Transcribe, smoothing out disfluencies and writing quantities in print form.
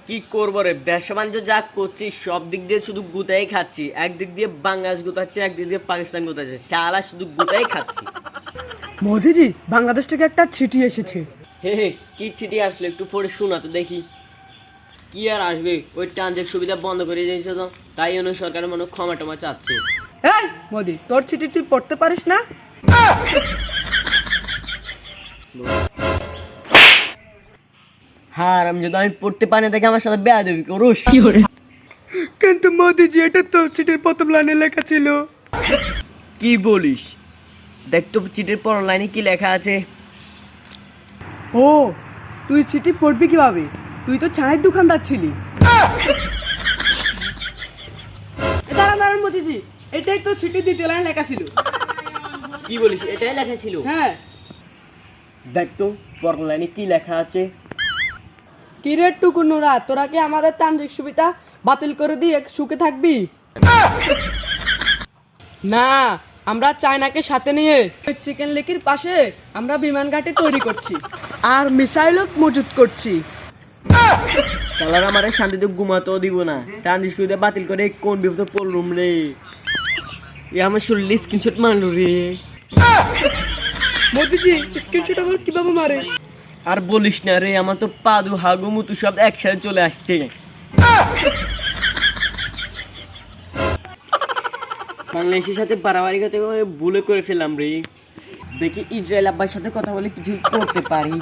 কি করবো রে, ব্যবসা বাণিজ্য যা করছি সব দিক দিয়ে শুধু গুতাই খাচ্ছি। একদিক দিয়ে বাংলাদেশ গুতাচ্ছি, একদিক দিয়ে পাকিস্তান গুতাচ্ছে, শালা শুধু গুতাই খাচ্ছি। মোদিজি, বাংলাদেশ থেকে একটা চিঠি এসেছে। হে হে, কি চিঠি আসলো একটু পড়ে শোনা তো দেখি। কি আর আসবে, ওই ট্রানজেক্ট সুবিধা বন্ধ করে দিয়েছে তো, তাই জন্য সরকারের মনে ক্ষমা টমা চাচ্ছে। এই মোদি, তোর চিঠি তুই পড়তে পারিস না? হ্যাঁ, আমি যদি আমি পড়তে পারি না দেখে আমার সাথে বেয়াদবি করুস। কিন্তু মোদিজি, এটা তো চিঠির প্রথম লাইনে লেখা ছিল। কি বলিস? দেখ তো চিঠির পর লাইনে কি লেখা আছে। ও, তুই চিঠি পড়বি কিভাবে? তুই তো চায়ের দোকানদার ছিলি। দাঁড়ান দাঁড়ান মোদিজি, এটাই তো চিঠি দ্বিতীয় লাইন লেখা ছিল। কি বলিস, এটাই লেখা ছিল? হ্যাঁ। দেখ তো পর লাইনে কি লেখা আছে। কিরে টুকুনুরা, তোরা কি আমাদের তান্ত্রিক সুবিধা বাতিল করে দিয়ে সুখে থাকবি? না, আমরা চায়নাকে সাথে নিয়ে চিকেন লেকের পাশে আমরা বিমান ঘাঁটি তৈরি করছি আর মিসাইলও মজুত করছি। শালারা আমারে শান্তিতে ঘুমাতেও দিব না, ট্রানজিট সুবিধা বাতিল করে কোন বিপদে পড়লুম রে। এ আমার শরীরে স্ক্রিনশট মারলো রে। মোদিজি, স্ক্রিনশট আবার কিভাবে মারে? আর বলিস না রে, আমার তো পাদু হাগু মুতু সব একসাথে চলে আসছে। বাংলাদেশের সাথে বাড়াবাড়ি করতে ভুলে করে ফেললাম রে। দেখি ইসরায়েল আব্বার সাথে কথা বলে কিছু করতে পারি।